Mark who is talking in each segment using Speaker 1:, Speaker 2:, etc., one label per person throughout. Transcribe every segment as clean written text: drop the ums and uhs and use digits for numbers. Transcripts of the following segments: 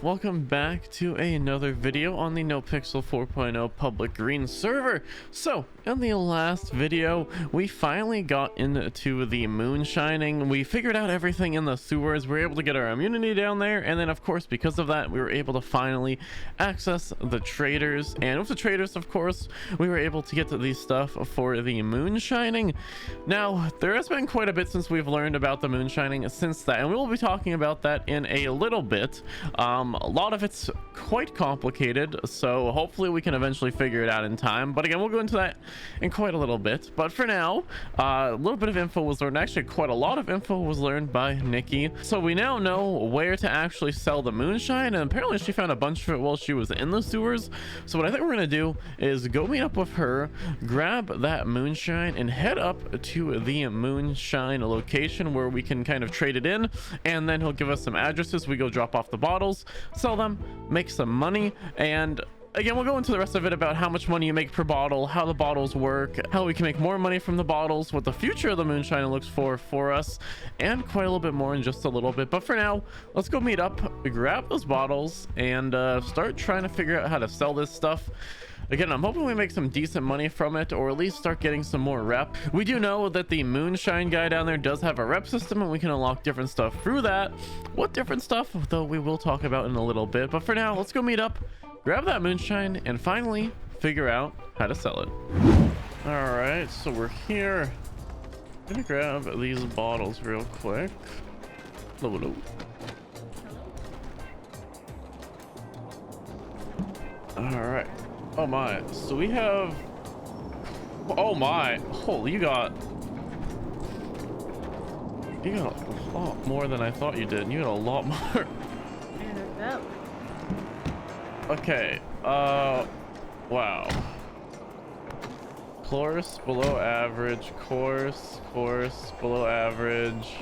Speaker 1: welcome back to another video on the NoPixel 4.0 public green server. So in the last video we finally got into the moonshining. We figured out everything in the sewers. We were able to get our immunity down there, and then of course because of that we were able to finally access the traders, and with the traders of course we were able to get to the stuff for the moonshining. Now there has been quite a bit since we've learned about the moonshining since that, and we will be talking about that in a little bit. A lot of it's quite complicated, so hopefully we can eventually figure it out in time, but again we'll go into that in quite a little bit. But for now, a little bit of info was learned, actually quite a lot of info was learned by Nikki, so we now know where to actually sell the moonshine, and apparently she found a bunch of it while she was in the sewers. So what I think we're gonna do is go meet up with her, grab that moonshine, and head up to the moonshine location where we can kind of trade it in, and then he'll give us some addresses. We go drop off the bottles, sell them, make some money, and again we'll go into the rest of it about how much money you make per bottle, how the bottles work, how we can make more money from the bottles, what the future of the moonshine looks for us, and quite a little bit more in just a little bit. But for now, let's go meet up, grab those bottles, and start trying to figure out how to sell this stuff. Again, I'm hoping we make some decent money from it, or at least start getting some more rep. We do know that the moonshine guy down there does have a rep system, and we can unlock different stuff through that. What different stuff, though, we will talk about in a little bit. But for now, let's go meet up, grab that moonshine, and finally figure out how to sell it. All right, so we're here. I'm gonna grab these bottles real quick. Hello. All right. Oh my, so we have, oh my, holy, you got a lot more than I thought you did. You got a lot more. Okay, wow. Course below average, course below average,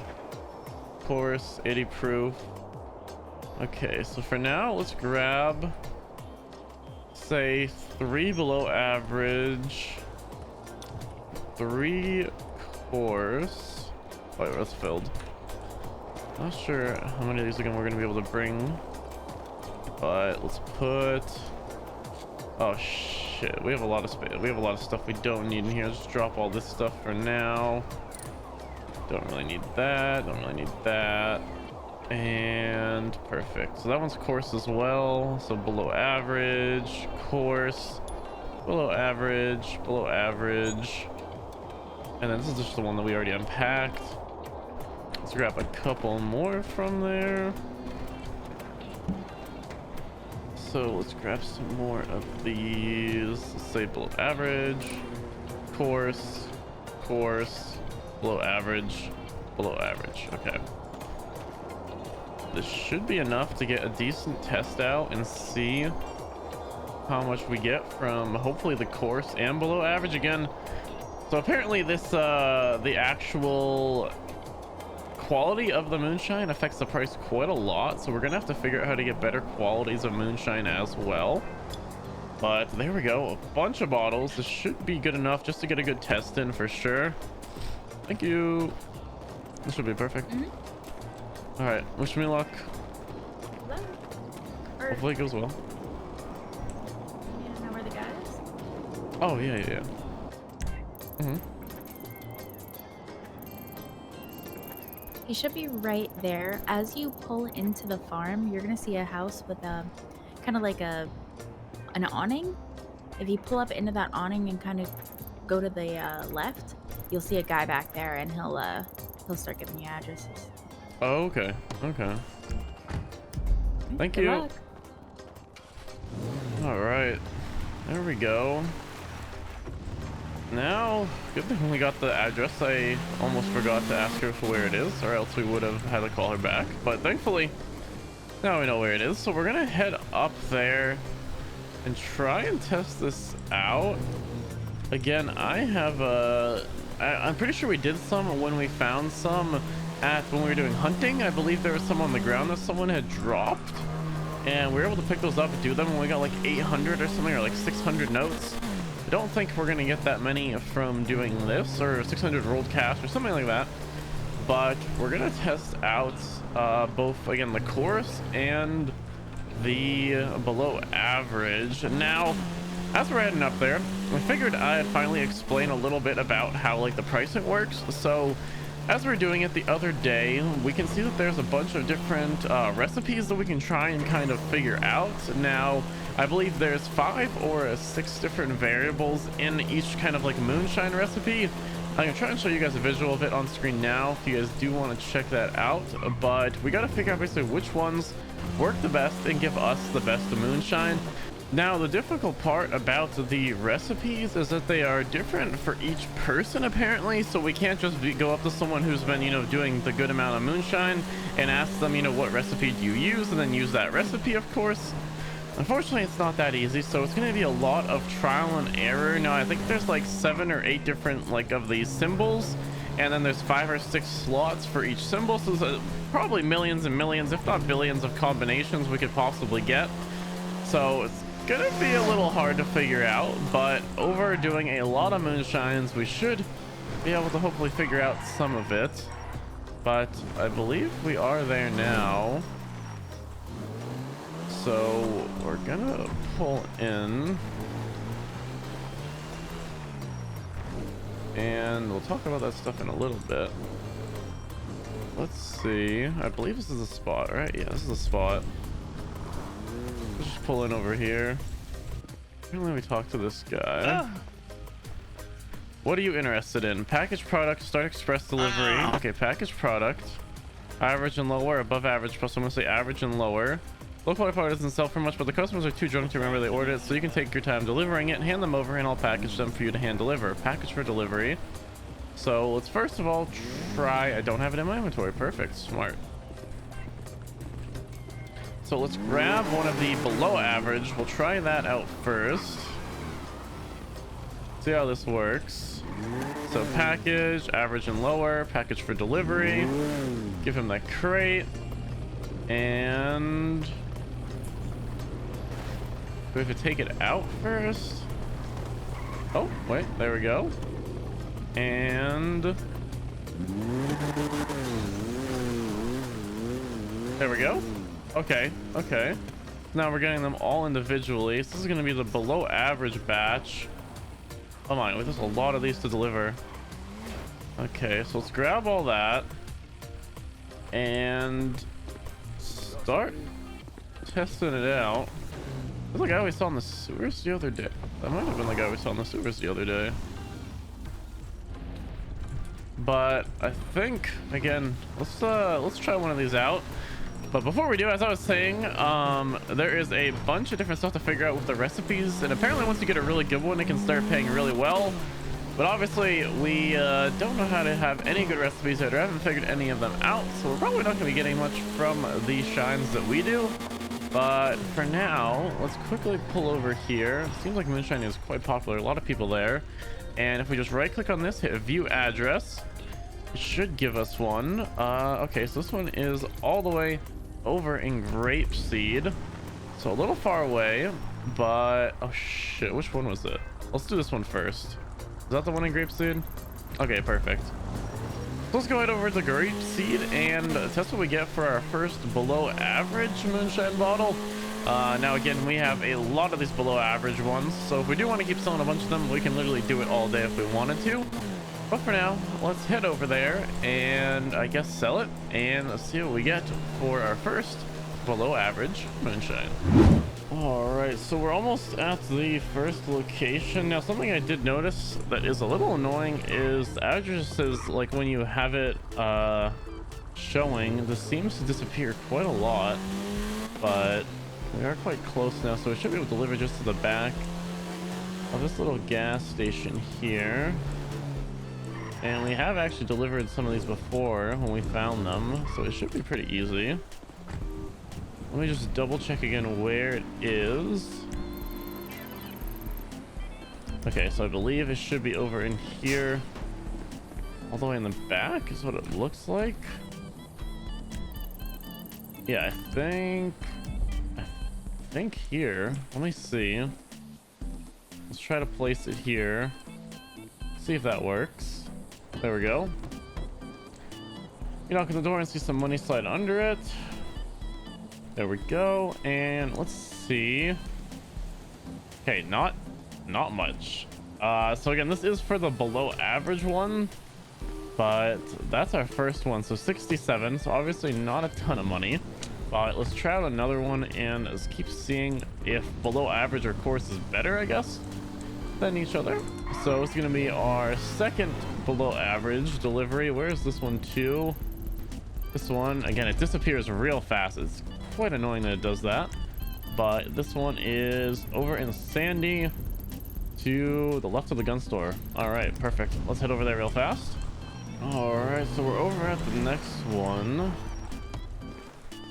Speaker 1: course 80 proof. Okay, so for now let's grab, say 3 below average, 3 course. Wait, that's filled. Not sure how many of these again we're gonna be able to bring, but let's put, oh shit, we have a lot of space, we have a lot of stuff we don't need in here. Let's drop all this stuff for now. Don't really need that, don't really need that, and perfect. So that one's course as well, so below average, course, below average, and then this is just the one that we already unpacked. Let's grab a couple more from there. So let's grab some more of these. Let's say below average, course, below average. Okay, this should be enough to get a decent test out and see how much we get from hopefully the course and below average again. So apparently this the actual quality of the moonshine affects the price quite a lot, so we're gonna have to figure out how to get better qualities of moonshine as well. But there we go, a bunch of bottles. This should be good enough just to get a good test in for sure. Thank you. This should be perfect. All right, wish me luck. Hopefully it goes well.
Speaker 2: You know where the guy is?
Speaker 1: Oh yeah.
Speaker 2: He should be right there. As you pull into the farm, you're gonna see a house with a kind of like an awning. If you pull up into that awning and kind of go to the left, you'll see a guy back there, and he'll start giving you addresses.
Speaker 1: Oh, okay. Thank
Speaker 2: Good
Speaker 1: you.
Speaker 2: luck.
Speaker 1: All right, there we go. Now, good thing we got the address. I almost forgot to ask her for where it is, or else we would have had to call her back. But thankfully, now we know where it is. So we're gonna head up there and try and test this out. Again, I'm pretty sure we did some when we found some when we were doing hunting. I believe there was some on the ground that someone had dropped, and we were able to pick those up and do them, and we got like 800 or something, or like 600 notes. I don't think we're gonna get that many from doing this, or 600 rolled cash or something like that, but we're gonna test out both again the course and the below average. Now, as we're heading up there, I figured I'd finally explain a little bit about how like the pricing works. So as we're doing it the other day, we can see that there's a bunch of different recipes that we can try and kind of figure out. Now, I believe there's 5 or 6 different variables in each kind of like moonshine recipe. I can try and show you guys a visual of it on screen now if you guys do want to check that out, but we got to figure out basically which ones work the best and give us the best moonshine. Now, the difficult part about the recipes is that they are different for each person apparently, so we can't just go up to someone who's been, you know, doing the good amount of moonshine and ask them, you know, what recipe do you use, and then use that recipe, of course. Unfortunately, it's not that easy, so it's going to be a lot of trial and error. Now, I think there's like 7 or 8 different like of these symbols, and then there's 5 or 6 slots for each symbol, so there's probably millions and millions, if not billions, of combinations we could possibly get. So it's gonna be a little hard to figure out, but over doing a lot of moonshines, we should be able to hopefully figure out some of it. But I believe we are there now. So we're gonna pull in and we'll talk about that stuff in a little bit. Let's see. I believe this is a spot, right? Yeah, this is a spot. Let's just pull in over here. Let me talk to this guy. What are you interested in? Package product, start express delivery. Okay, package product. Average and lower, above average, plus I'm gonna say average and lower. Low quality product doesn't sell for much, but the customers are too drunk to remember they ordered it, so you can take your time delivering it, hand them over, and I'll package them for you to hand deliver. Package for delivery. So let's first of all try. I don't have it in my inventory. Perfect. Smart. So let's grab one of the below average. We'll try that out first. See how this works. So package, average and lower, package for delivery. Give him that crate. And do we have to take it out first? Oh, wait, there we go. And there we go. Okay, okay. Now we're getting them all individually. So this is going to be the below average batch. Oh my, there's a lot of these to deliver. Okay, so let's grab all that and start testing it out. That's like I always saw in the sewers the other day. That might have been like I always saw in the sewers the other day. But I think again, let's try one of these out. But before we do, as I was saying, there is a bunch of different stuff to figure out with the recipes, and apparently once you get a really good one, it can start paying really well. But obviously we don't know how to have any good recipes yet, or haven't figured any of them out, so we're probably not going to be getting much from these shines that we do. But for now, let's quickly pull over here. It seems like moonshine is quite popular, a lot of people there. And if we just right click on this, hit view address, it should give us one. Okay, so this one is all the way over in Grapeseed, so a little far away, but oh shit, which one was it? Let's do this one first. Is that the one in Grapeseed? Okay, perfect. So let's go head over to Grapeseed and test what we get for our first below average moonshine bottle. Now again, we have a lot of these below average ones, so if we do want to keep selling a bunch of them, we can literally do it all day if we wanted to. But for now, let's head over there and I guess sell it and let's see what we get for our first below average moonshine. All right, so we're almost at the first location. Now, something I did notice that is a little annoying is the addresses, like when you have it showing, this seems to disappear quite a lot, but we are quite close now, so we should be able to deliver just to the back of this little gas station here. And we have actually delivered some of these before when we found them, so it should be pretty easy. Let me just double check again where it is. Okay, so I believe it should be over in here, all the way in the back is what it looks like. Yeah, I think here. Let me see. Let's try to place it here. See if that works. There we go. You knock on the door and see some money slide under it. There we go. And let's see. Okay, not much. So again, this is for the below average one, but that's our first one. So 67, so obviously not a ton of money. But let's try out another one and let's keep seeing if below average or course is better, I guess, than each other. So it's gonna be our second below average delivery. Where is this one to? This one, again, it disappears real fast. It's quite annoying that it does that. But this one is over in Sandy to the left of the gun store. All right, perfect. Let's head over there real fast. All right, so we're over at the next one.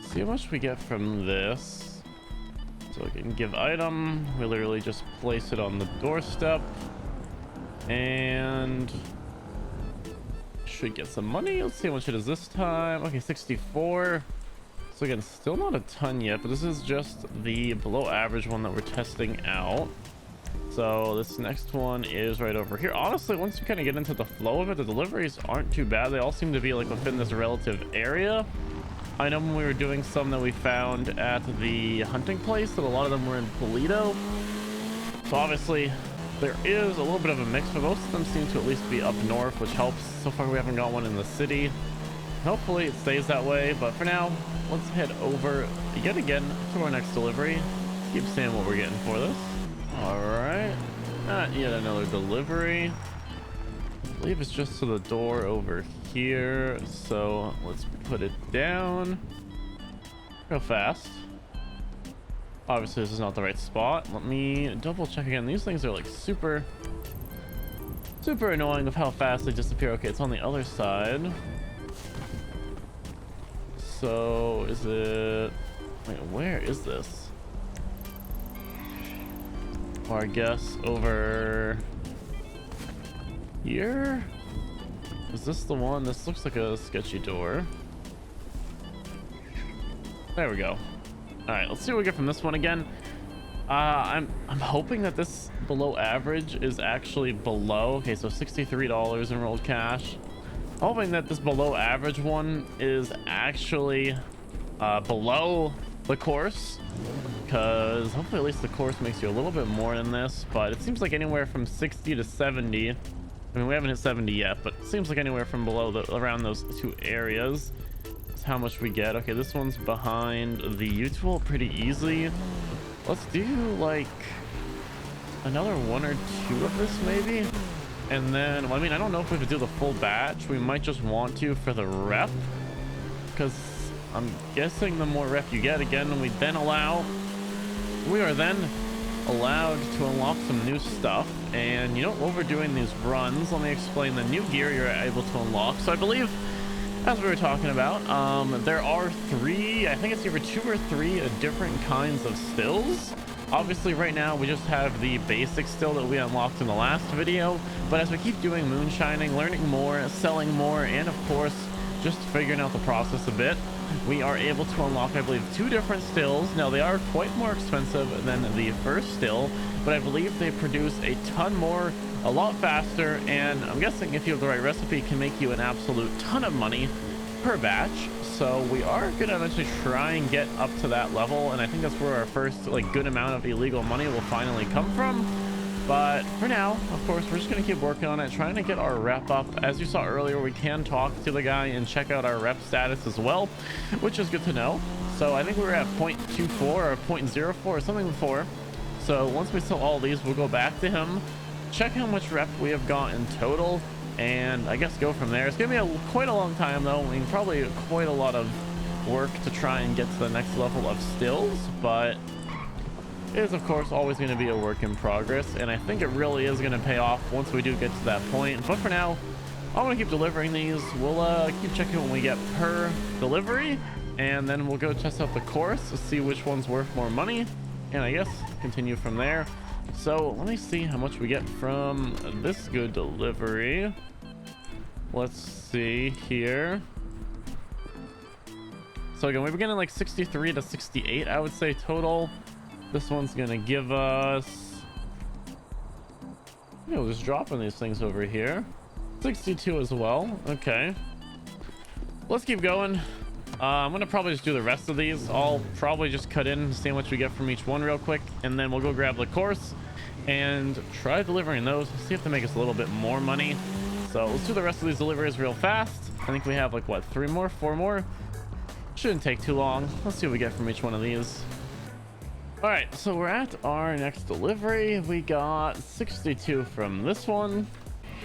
Speaker 1: See how much we get from this. So we can give item. We literally just place it on the doorstep and should get some money. Let's see how much it is this time. Okay, 64. So again, still not a ton yet, but this is just the below average one that we're testing out. So this next one is right over here. Honestly, once you kind of get into the flow of it, the deliveries aren't too bad. They all seem to be like within this relative area. I know when we were doing some that we found at the hunting place that a lot of them were in Toledo. So obviously there is a little bit of a mix, but most of them seem to at least be up north, which helps. So far we haven't got one in the city. Hopefully it stays that way, but for now, let's head over yet again to our next delivery. Keep seeing what we're getting for this. All right, yet another delivery. I believe it's just to the door over here, so let's put it down real fast. Obviously this is not the right spot. Let me double check again. These things are like super annoying of how fast they disappear. Okay, it's on the other side. So is it, wait, where is this? Or I guess over here? Is this the one? This looks like a sketchy door. There we go. All right, let's see what we get from this one again. I'm hoping that this below average is actually below. Okay, so $63 enrolled cash. Hoping that this below average one is actually below the course, because hopefully at least the course makes you a little bit more than this. But it seems like anywhere from 60 to 70. I mean, we haven't hit 70 yet, but it seems like anywhere from below around those two areas is how much we get. Okay, this one's behind the U-tool pretty easy. Let's do like another one or two of this maybe. And then, well, I mean, I don't know if we have to do the full batch. We might just want to for the rep, because I'm guessing the more rep you get, again, we are then allowed to unlock some new stuff. And you know, while we're doing these runs, let me explain the new gear you're able to unlock. So I believe, as we were talking about, there are three, I think it's either 2 or 3 different kinds of stills. Obviously right now we just have the basic still that we unlocked in the last video, but as we keep doing moonshining, learning more, selling more, and of course just figuring out the process a bit, we are able to unlock, I believe, 2 different stills. Now they are quite more expensive than the first still, but I believe they produce a ton more, a lot faster, and I'm guessing if you have the right recipe, can make you an absolute ton of money per batch. So we are gonna eventually try and get up to that level, and I think that's where our first like good amount of illegal money will finally come from. But for now, of course, we're just gonna keep working on it, trying to get our rep up. As you saw earlier, we can talk to the guy and check out our rep status as well, which is good to know. So I think we were at 0.24 or 0.04 or something before. So once we sell all these, we'll go back to him, check how much rep we have got in total, and I guess go from there. It's gonna be quite a long time though. I mean, probably quite a lot of work to try and get to the next level of stills, but it is of course always going to be a work in progress, and I think it really is going to pay off once we do get to that point. But for now, I'm going to keep delivering these. We'll keep checking what we get per delivery, and then we'll go test out the course to see which one's worth more money, and I guess continue from there. So let me see how much we get from this good delivery. Let's see here. So again, we're getting like 63 to 68, I would say, total. This one's gonna give us, we'll just dropping these things over here. 62 as well. Okay, let's keep going. I'm gonna probably just do the rest of these. I'll probably just cut in, see how much we get from each one real quick, and then we'll go grab the course and try delivering those, see if they make us a little bit more money. So let's do the rest of these deliveries real fast. I think we have like what, 4 more. Shouldn't take too long. Let's see what we get from each one of these. All right, so we're at our next delivery. We got 62 from this one.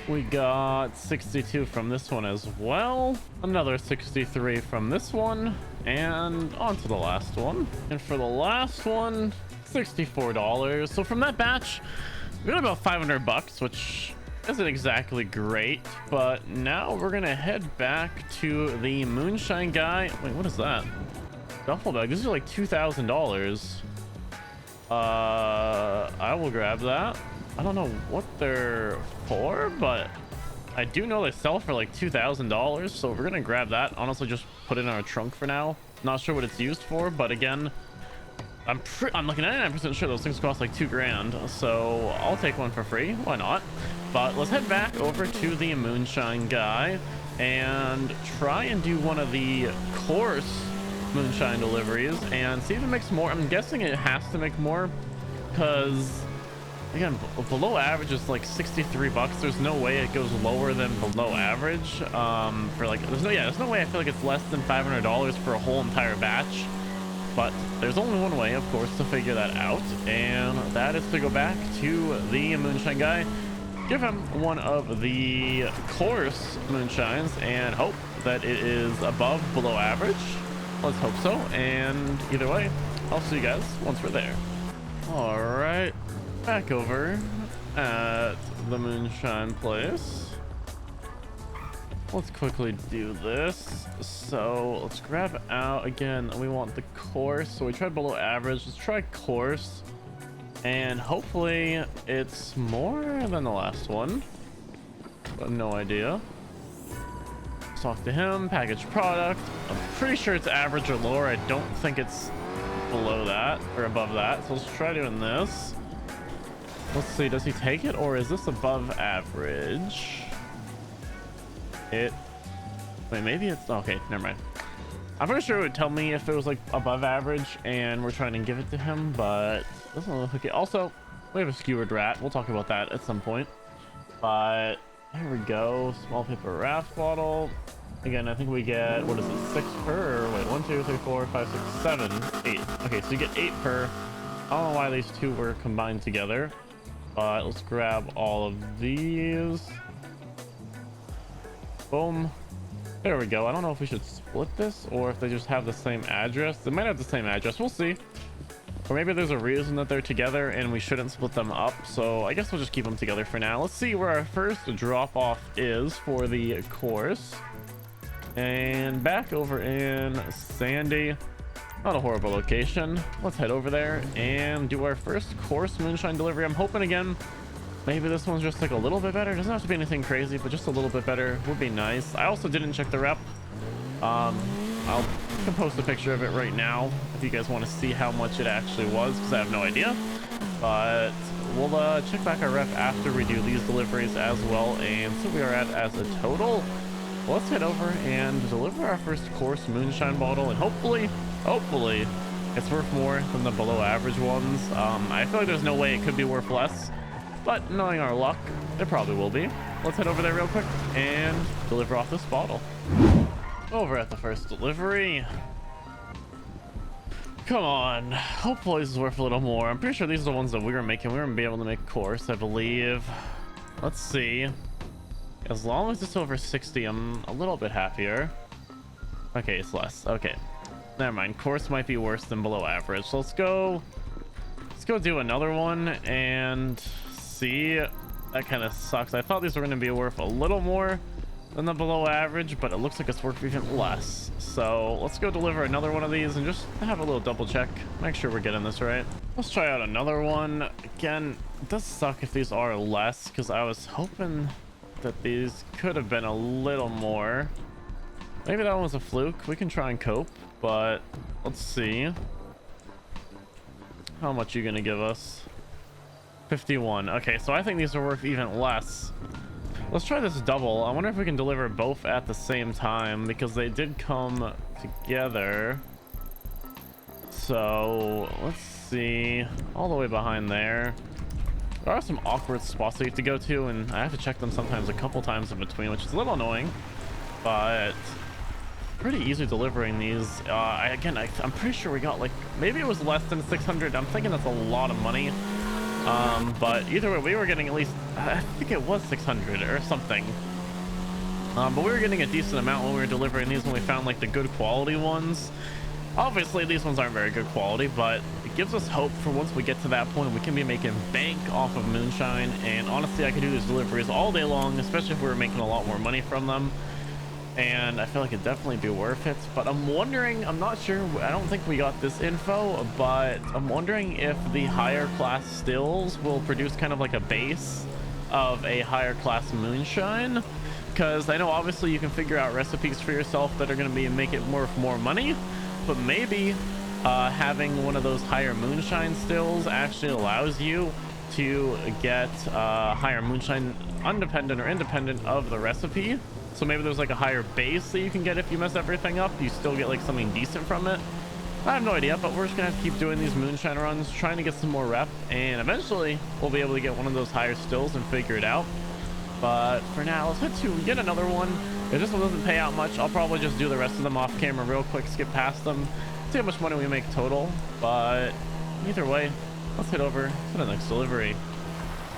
Speaker 1: We got 62 from this one as well. Another 63 from this one, and on to the last one. And for the last one, $64. So from that batch, we got about 500 bucks, which isn't exactly great. But now we're gonna head back to the moonshine guy. Wait, what is that? Duffel bag. These are like $2,000. I will grab that. I don't know what they're for, but I do know they sell for like $2,000, so we're gonna grab that. Honestly, just put it in our trunk for now. Not sure what it's used for, but again, I'm like 99% sure those things cost like $2 grand, so I'll take one for free. Why not? But let's head back over to the moonshine guy and try and do one of the course moonshine deliveries and see if it makes more. I'm guessing it has to make more because again, below average is like 63 bucks. There's no way it goes lower than below average. For like, there's no way I feel like it's less than $500 for a whole entire batch. But there's only one way, of course, to figure that out, and that is to go back to the moonshine guy, give him one of the course moonshines, and hope that it is above below average. Let's hope so. And either way, I'll see you guys once we're there. All right. Back over at the moonshine place. Let's quickly do this. So let's grab out again. We want the course, so we tried below average. Let's try course, and hopefully it's more than the last one. I have no idea. Let's talk to him. Package product. I'm pretty sure it's average or lower. I don't think it's below that or above that, so let's try doing this. Let's see, does he take it, or is this above average? Wait, maybe it's okay, never mind. I'm pretty sure it would tell me if it was like above average and we're trying to give it to him, but it doesn't look like it. Also, we have a skewered rat. We'll talk about that at some point. But here we go. Small paper wrap bottle. Again, I think we get, what is it, 6 per? Or wait, 1, 2, 3, 4, 5, 6, 7, 8. Okay, so you get 8 per. I don't know why these two were combined together. But let's grab all of these. Boom. There we go. I don't know if we should split this or if they just have the same address. They might have the same address. We'll see. Or maybe there's a reason that they're together and we shouldn't split them up. So I guess we'll just keep them together for now. Let's see where our first drop off is for the course. And back over in Sandy. Not a horrible location. Let's head over there and do our first course moonshine delivery. I'm hoping again, maybe this one's just like a little bit better. It doesn't have to be anything crazy, but just a little bit better would be nice. I also didn't check the rep. I'll post a picture of it right now if you guys want to see how much it actually was, because I have no idea. But we'll check back our rep after we do these deliveries as well, and so we are at as a total. Let's head over and deliver our first course moonshine bottle, and hopefully it's worth more than the below average ones. I feel like there's no way it could be worth less, but knowing our luck, it probably will be. Let's head over there real quick and deliver off this bottle. Over at the first delivery. Come on, hopefully this is worth a little more. I'm pretty sure these are the ones that we were making. We were gonna be able to make course, I believe. Let's see. As long as it's over 60, I'm a little bit happier. Okay, it's less. Okay, never mind. Course might be worse than below average. So let's go do another one and see. That kind of sucks. I thought these were going to be worth a little more than the below average, but it looks like it's worth even less. So let's go deliver another one of these and just have a little double check, make sure we're getting this right. Let's try out another one. Again, it does suck if these are less, because I was hoping that these could have been a little more. Maybe that one was a fluke. We can try and cope, but let's see. How much are you gonna give us? 51. Okay, so I think these are worth even less Let's try this double. I wonder if we can deliver both at the same time, because they did come together. So let's see. All the way behind there. There are some awkward spots that you have to go to, and I have to check them sometimes a couple times in between, which is a little annoying, but pretty easy delivering these. Again, I'm pretty sure we got like, maybe it was less than 600. I'm thinking that's a lot of money. But either way, we were getting at least, I think it was 600 or something. But we were getting a decent amount when we were delivering these, when we found like the good quality ones. Obviously, these ones aren't very good quality, but it gives us hope for once we get to that point, we can be making bank off of moonshine. And honestly, I could do these deliveries all day long, especially if we were making a lot more money from them. And I feel like it'd definitely be worth it. But I'm wondering, I'm not sure, I don't think we got this info, but I'm wondering if the higher class stills will produce kind of like a base of a higher class moonshine. Because I know obviously you can figure out recipes for yourself that are going to be make it more money, but maybe having one of those higher moonshine stills actually allows you to get higher moonshine independent of the recipe. So maybe there's like a higher base that you can get if you mess everything up. You still get like something decent from it. I have no idea, but we're just gonna have to keep doing these moonshine runs, trying to get some more rep, and eventually we'll be able to get one of those higher stills and figure it out. But for now, let's head to yet another one. If this one doesn't pay out much, I'll probably just do the rest of them off camera real quick, skip past them, see how much money we make total. But either way, let's head over to the next delivery.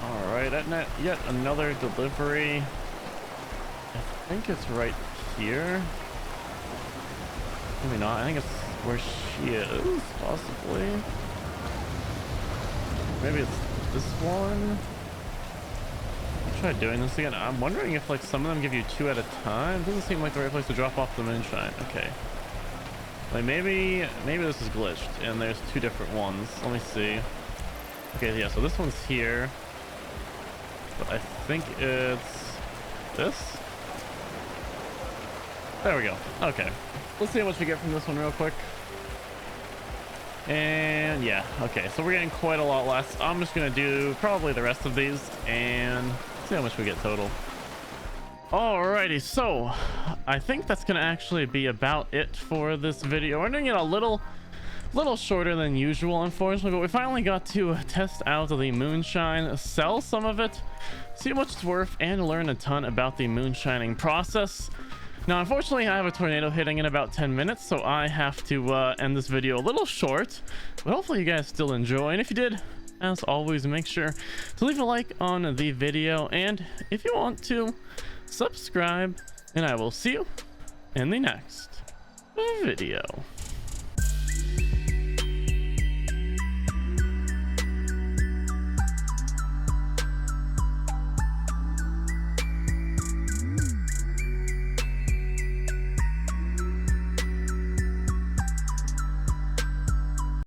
Speaker 1: All right, yet another delivery. I think it's right here. Maybe not. I think it's where she is, possibly. Maybe it's this one. I'll try doing this again. I'm wondering if like some of them give you 2 at a time. Doesn't seem like the right place to drop off the moonshine. Okay. Like maybe this is glitched and there's 2 different ones. Let me see. Okay, yeah, so this one's here. But I think it's this. There we go. Okay. Let's see how much we get from this one real quick. And yeah, okay, so we're getting quite a lot less. I'm just gonna do probably the rest of these and see how much we get total. Alrighty, so I think that's gonna actually be about it for this video. We're doing it a little shorter than usual, unfortunately, but we finally got to test out the moonshine, sell some of it, see how much it's worth, and learn a ton about the moonshining process. Now, unfortunately, I have a tornado hitting in about 10 minutes, so I have to end this video a little short, but hopefully you guys still enjoy. And if you did, as always, make sure to leave a like on the video, and if you want to, subscribe, and I will see you in the next video.